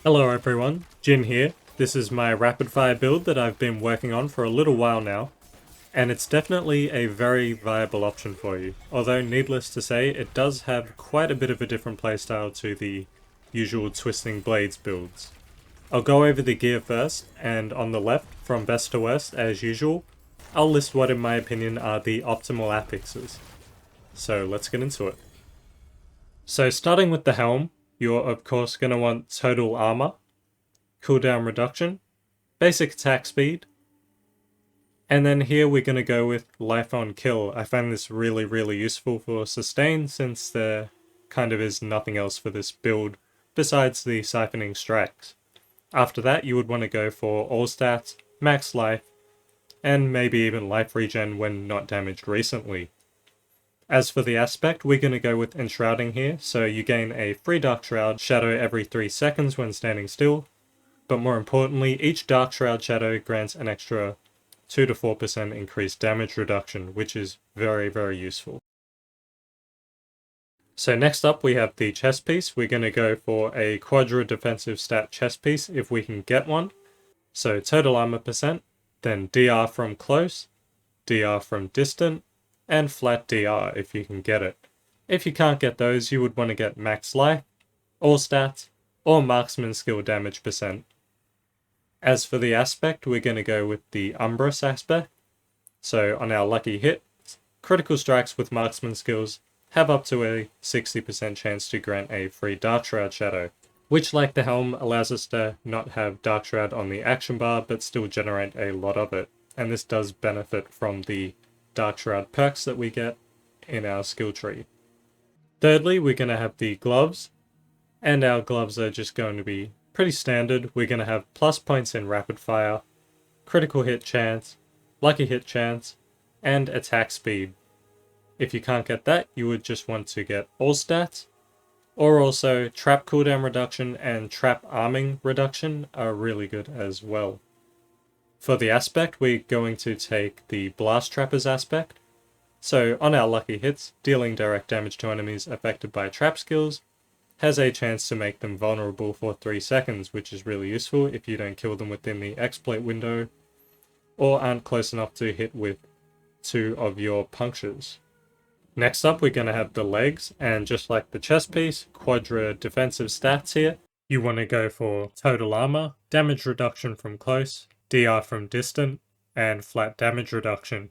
Hello everyone, Jin here. This is my rapid fire build that I've been working on for a little while now, and it's definitely a very viable option for you. Although needless to say, it does have quite a bit of a different playstyle to the usual Twisting Blades builds. I'll go over the gear first, and on the left, from best to worst as usual, I'll list what in my opinion are the optimal affixes. So let's get into it. So starting with the Helm, you're of course going to want total armor, cooldown reduction, basic attack speed, and then here we're going to go with life on kill. I find this really useful for sustain since there kind of is nothing else for this build besides the siphoning strikes. After that you would want to go for all stats, max life, and maybe even life regen when not damaged recently. As for the aspect, we're going to go with Enshrouding here, so you gain a free Dark Shroud shadow every 3 seconds when standing still, but more importantly, each Dark Shroud shadow grants an extra 2 to 4% increased damage reduction, which is very useful. So next up we have the chest piece. We're going to go for a Quadra defensive stat chest piece if we can get one. So total armor percent, then DR from close, DR from distant, and flat DR if you can get it. If you can't get those, you would want to get max life, all stats, or marksman skill damage percent. As for the aspect, we're going to go with the Umbrous aspect. So on our lucky hit, critical strikes with marksman skills have up to a 60% chance to grant a free Dark Shroud shadow, which like the Helm allows us to not have Dark Shroud on the action bar but still generate a lot of it, and this does benefit from the Dark Shroud perks that we get in our skill tree. Thirdly, we're going to have the gloves, and our gloves are just going to be pretty standard. We're going to have plus points in rapid fire, critical hit chance, lucky hit chance, and attack speed. If you can't get that, you would just want to get all stats, or also trap cooldown reduction and trap arming reduction are really good as well. For the aspect, we're going to take the Blast Trappers aspect. So on our lucky hits, dealing direct damage to enemies affected by trap skills has a chance to make them vulnerable for 3 seconds, which is really useful if you don't kill them within the exploit window or aren't close enough to hit with 2 of your punctures. Next up, we're going to have the legs, and just like the chest piece, Quadra defensive stats here. You want to go for total armor, damage reduction from close, DR from distant, and flat damage reduction.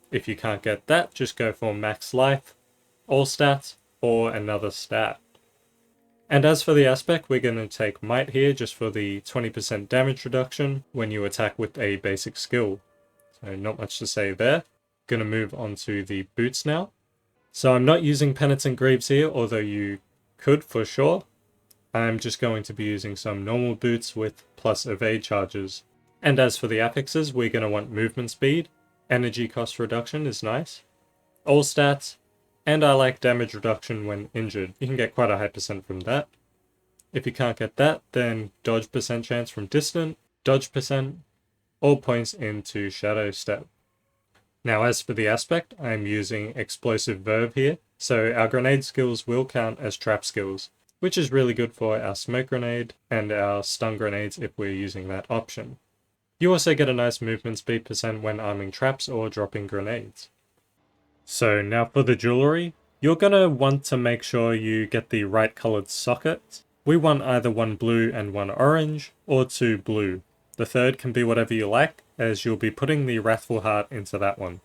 If you can't get that, just go for max life, all stats, or another stat. And as for the aspect, we're going to take might here just for the 20% damage reduction when you attack with a basic skill. So not much to say there. Going to move on to the boots now. So I'm not using Penitent Greaves here, although you could for sure. I'm just going to be using some normal boots with plus evade charges. And as for the affixes, we're going to want movement speed, energy cost reduction is nice, all stats, and I like damage reduction when injured. You can get quite a high percent from that. If you can't get that, then dodge percent chance from distant, dodge percent, all points into shadow step. Now as for the aspect, I'm using explosive verve here, so our grenade skills will count as trap skills, which is really good for our smoke grenade and our stun grenades if we're using that option. You also get a nice movement speed percent when arming traps or dropping grenades. So now for the jewelry, you're going to want to make sure you get the right colored sockets. We want either 1 blue and 1 orange, or 2 blue. The third can be whatever you like, as you'll be putting the Wrathful Heart into that one.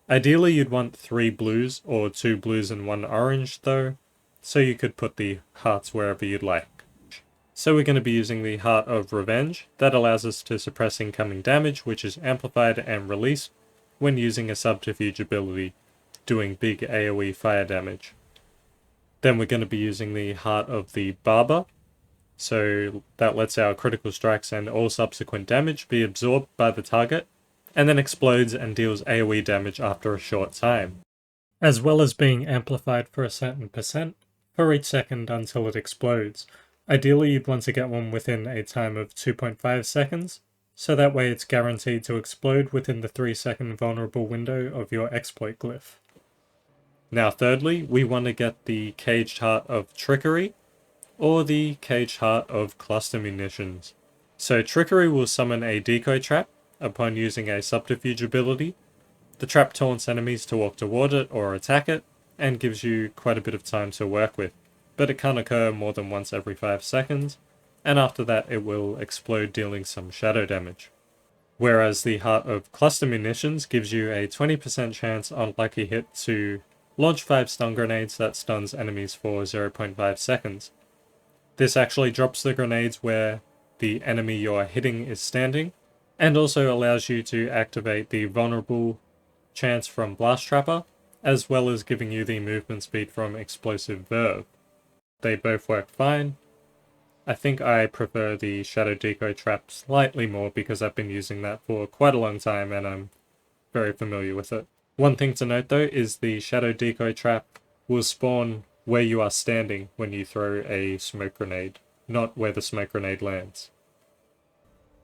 Ideally you'd want 3 blues or 2 blues and 1 orange though, so you could put the hearts wherever you'd like. So we're going to be using the Heart of Revenge. That allows us to suppress incoming damage, which is amplified and released when using a subterfuge ability, doing big AoE fire damage. Then we're going to be using the Heart of the Barber. So that lets our critical strikes and all subsequent damage be absorbed by the target, and then explodes and deals AoE damage after a short time, as well as being amplified for a certain percent for each second until it explodes. Ideally, you'd want to get one within a time of 2.5 seconds, so that way it's guaranteed to explode within the 3-second vulnerable window of your exploit glyph. Now thirdly, we want to get the Caged Heart of Trickery. or the Caged Heart of Cluster Munitions. So Trickery will summon a decoy trap upon using a subterfuge ability. The trap taunts enemies to walk toward it or attack it, and gives you quite a bit of time to work with, but it can't occur more than once every 5 seconds, and after that it will explode, dealing some shadow damage. Whereas the Heart of Cluster Munitions gives you a 20% chance on lucky hit to launch 5 stun grenades that stuns enemies for 0.5 seconds. This actually drops the grenades where the enemy you're hitting is standing, and also allows you to activate the vulnerable chance from Blast Trapper, as well as giving you the movement speed from Explosive Verve. They both work fine. I think I prefer the Shadow Decoy Trap slightly more because I've been using that for quite a long time and I'm very familiar with it. One thing to note though is the Shadow Decoy Trap will spawn where you are standing when you throw a smoke grenade, not where the smoke grenade lands.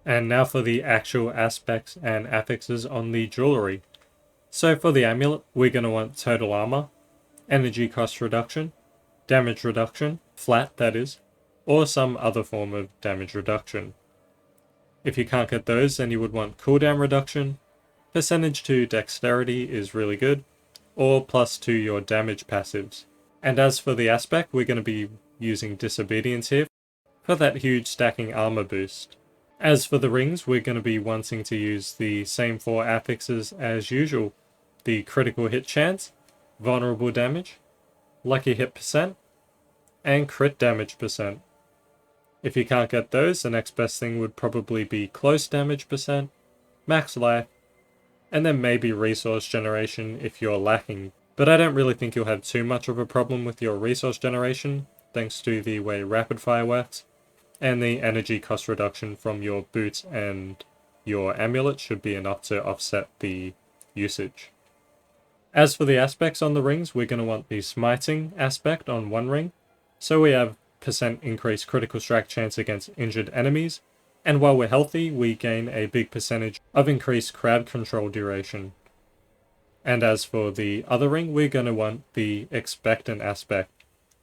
And now for the actual aspects and affixes on the jewelry. So for the amulet, we're going to want total armor, energy cost reduction, damage reduction, flat that is, or some other form of damage reduction. If you can't get those, then you would want cooldown reduction, percentage to dexterity is really good, or plus to your damage passives. And as for the aspect, we're going to be using Disobedience here for that huge stacking armor boost. As for the rings, we're going to be wanting to use the same 4 affixes as usual. The critical hit chance, vulnerable damage, lucky hit percent, and crit damage percent. If you can't get those, the next best thing would probably be close damage percent, max life, and then maybe resource generation if you're lacking. But I don't really think you'll have too much of a problem with your resource generation, thanks to the way rapid fire works, and the energy cost reduction from your boots and your amulet should be enough to offset the usage. As for the aspects on the rings, we're going to want the smiting aspect on one ring. So we have % increased critical strike chance against injured enemies, and while we're healthy, we gain a big percentage of increased crowd control duration. And as for the other ring, we're going to want the expectant aspect.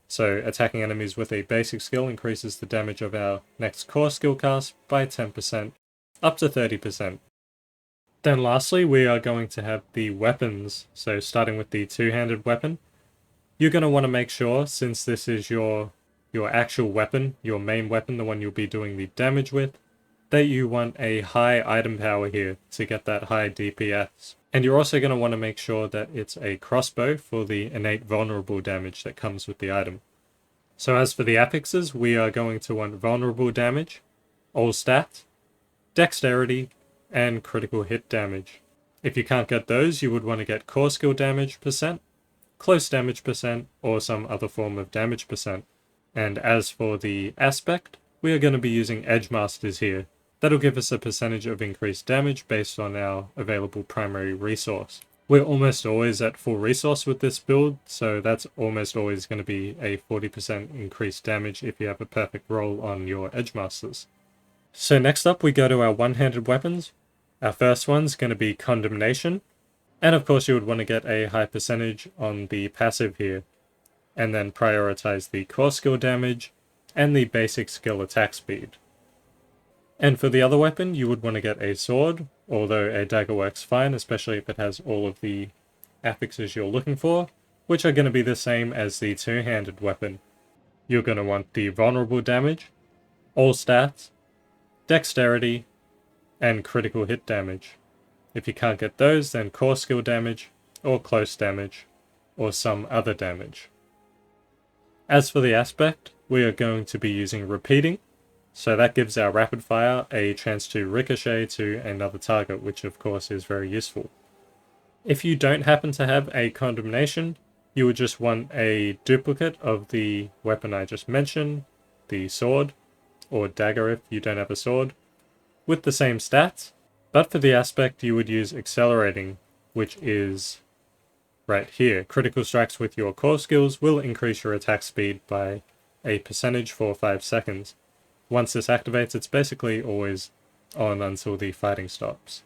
So attacking enemies with a basic skill increases the damage of our next core skill cast by 10%, up to 30%. Then lastly, we are going to have the weapons. So starting with the two-handed weapon, you're going to want to make sure, since this is your actual weapon, your main weapon, the one you'll be doing the damage with, that you want a high item power here to get that high DPS. And you're also going to want to make sure that it's a crossbow for the innate vulnerable damage that comes with the item. So as for the affixes, we are going to want vulnerable damage, all stats, dexterity, and critical hit damage. If you can't get those, you would want to get core skill damage percent, close damage percent, or some other form of damage percent. And as for the aspect, we are going to be using Edge Masters here. That'll give us a percentage of increased damage based on our available primary resource. We're almost always at full resource with this build, so that's almost always going to be a 40% increased damage if you have a perfect roll on your Edge Masters. So next up we go to our one-handed weapons. Our first one's going to be Condemnation, and of course you would want to get a high percentage on the passive here, and then prioritize the core skill damage and the basic skill attack speed. And for the other weapon, you would want to get a sword, although a dagger works fine, especially if it has all of the affixes you're looking for, which are going to be the same as the two-handed weapon. You're going to want the vulnerable damage, all stats, dexterity, and critical hit damage. If you can't get those, then core skill damage, or close damage, or some other damage. As for the aspect, we are going to be using repeating, so that gives our rapid fire a chance to ricochet to another target, which of course is very useful. If you don't happen to have a Condemnation, you would just want a duplicate of the weapon I just mentioned, the sword, or dagger if you don't have a sword, with the same stats, but for the aspect you would use Accelerating, which is right here. Critical strikes with your core skills will increase your attack speed by a percentage for 5 seconds. Once this activates, it's basically always on until the fighting stops.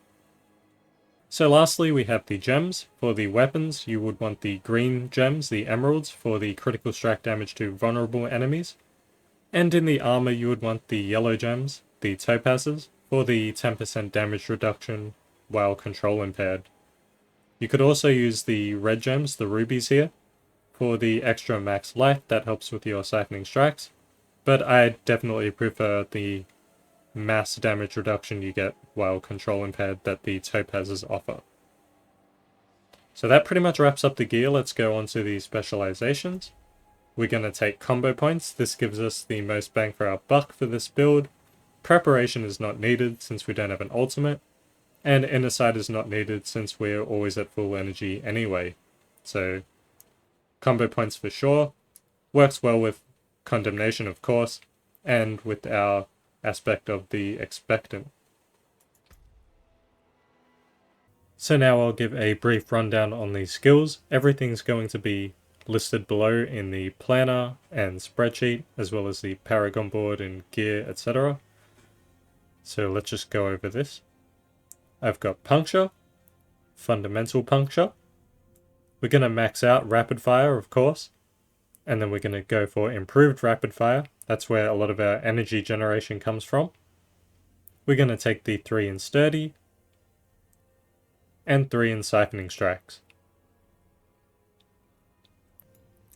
So lastly, we have the gems. For the weapons, you would want the green gems, the emeralds, for the critical strike damage to vulnerable enemies. And in the armor you would want the yellow gems, the topazes, for the 10% damage reduction while control impaired. You could also use the red gems, the rubies here, for the extra max life that helps with your siphoning strikes, but I definitely prefer the mass damage reduction you get while control impaired that the topazes offer. So that pretty much wraps up the gear. Let's go on to the specializations. We're going to take combo points. This gives us the most bang for our buck for this build. Preparation is not needed since we don't have an ultimate, and inner sight is not needed since we're always at full energy anyway. So combo points for sure. Works well with condemnation, of course, and with our aspect of the expectant. So now I'll give a brief rundown on these skills. Everything's going to be listed below in the planner and spreadsheet, as well as the Paragon Board and gear, etc. So let's just go over this. I've got puncture, fundamental puncture. We're going to max out rapid fire, of course, and then we're going to go for improved rapid fire. That's where a lot of our energy generation comes from. We're going to take the 3 in sturdy and 3 in siphoning strikes.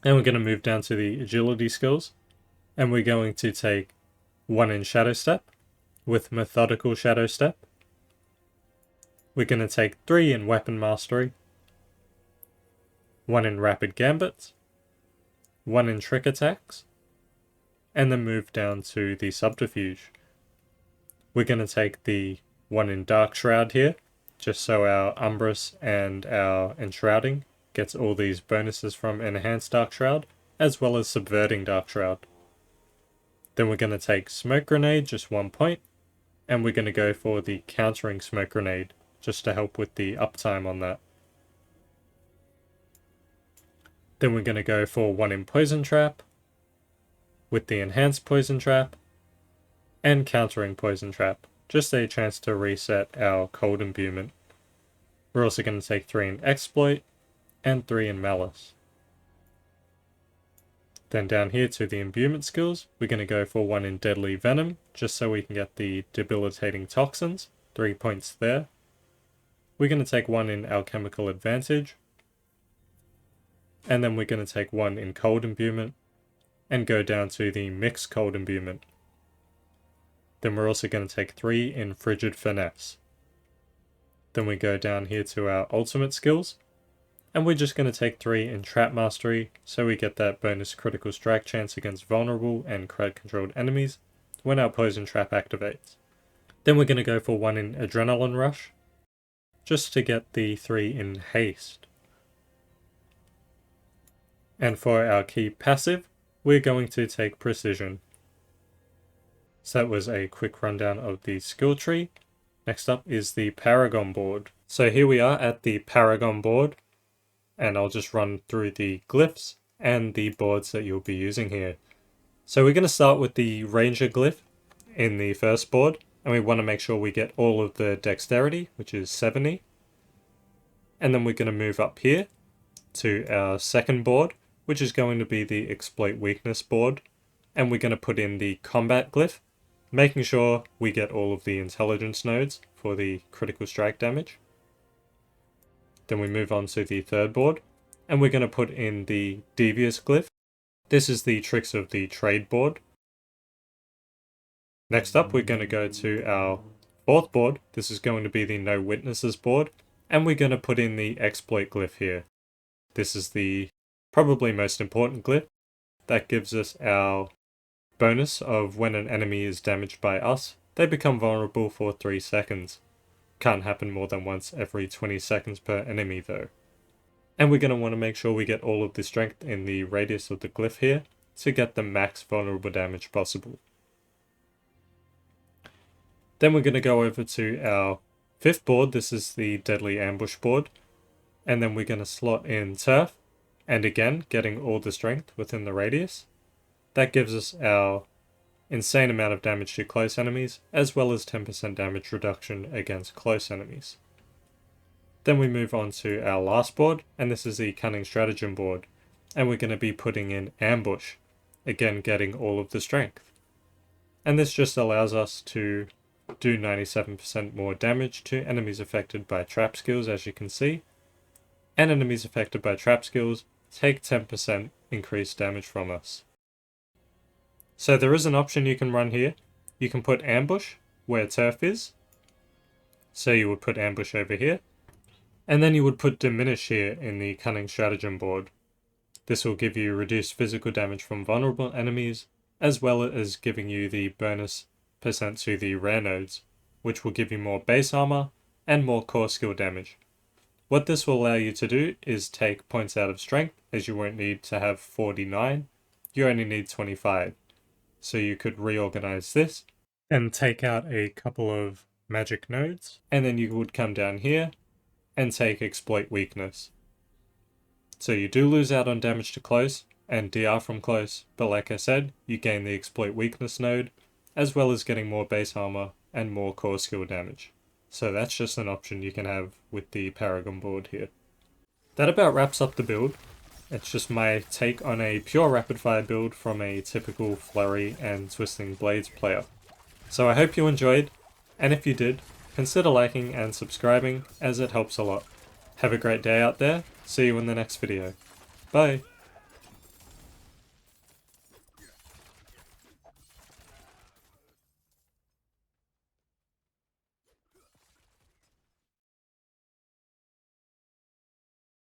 And we're going to move down to the agility skills, and we're going to take 1 in shadow step with methodical shadow step. We're going to take 3 in weapon mastery, 1 in rapid gambits, 1 in trick attacks, and then move down to the subterfuge. We're going to take the 1 in dark shroud here, just so our umbrus and our enshrouding gets all these bonuses from enhanced dark shroud, as well as subverting dark shroud. Then we're going to take smoke grenade, just 1 point, and we're going to go for the countering smoke grenade, just to help with the uptime on that. Then we're going to go for 1 in poison trap, with the enhanced poison trap, and countering poison trap, just a chance to reset our cold imbuement. We're also going to take 3 in exploit, and 3 in malice. Then down here to the imbuement skills, we're going to go for 1 in deadly venom, just so we can get the debilitating toxins, 3 points there. We're going to take 1 in alchemical advantage, and then we're going to take 1 in cold imbuement, and go down to the mixed cold imbuement. Then we're also going to take 3 in frigid finesse. Then we go down here to our ultimate skills, and we're just going to take 3 in trap mastery, so we get that bonus critical strike chance against vulnerable and crowd controlled enemies when our poison trap activates. Then we're going to go for 1 in adrenaline rush, just to get the 3 in haste. And for our key passive, we're going to take precision. So that was a quick rundown of the skill tree. Next up is the Paragon Board. So here we are at the Paragon Board, and I'll just run through the glyphs and the boards that you'll be using here. So we're going to start with the Ranger glyph in the first board, and we want to make sure we get all of the dexterity, which is 70. And then we're going to move up here to our second board, which is going to be the exploit weakness board, and we're going to put in the combat glyph, making sure we get all of the intelligence nodes for the critical strike damage. Then we move on to the third board, and we're going to put in the devious glyph. This is the tricks of the trade board. Next up, we're going to go to our fourth board. This is going to be the no witnesses board, and we're going to put in the exploit glyph here. This is the probably most important glyph. That gives us our bonus of when an enemy is damaged by us, they become vulnerable for 3 seconds. Can't happen more than once every 20 seconds per enemy though. And we're going to want to make sure we get all of the strength in the radius of the glyph here to get the max vulnerable damage possible. Then we're going to go over to our fifth board. This is the deadly ambush board. And then we're going to slot in turf, and again getting all the strength within the radius. That gives us our insane amount of damage to close enemies, as well as 10% damage reduction against close enemies. Then we move on to our last board, and this is the Cunning Stratagem board, and we're going to be putting in Ambush. again getting all of the strength. And this just allows us to do 97% more damage to enemies affected by trap skills, as you can see, and enemies affected by trap skills take 10% increased damage from us. So there is an option you can run here. You can put ambush where turf is. So you would put ambush over here, and then you would put diminish here in the cunning stratagem board. This will give you reduced physical damage from vulnerable enemies, as well as giving you the bonus % to the rare nodes, which will give you more base armor and more core skill damage. What this will allow you to do is take points out of strength, as you won't need to have 49, you only need 25. So you could reorganize this and take out a couple of magic nodes, and then you would come down here and take exploit weakness. So you do lose out on damage to close and DR from close, but like I said, you gain the exploit weakness node, as well as getting more base armor and more core skill damage. So that's just an option you can have with the Paragon board here. That about wraps up the build. It's just my take on a pure rapid fire build from a typical flurry and twisting blades player. So I hope you enjoyed, and if you did, consider liking and subscribing, as it helps a lot. Have a great day out there, see you in the next video. Bye!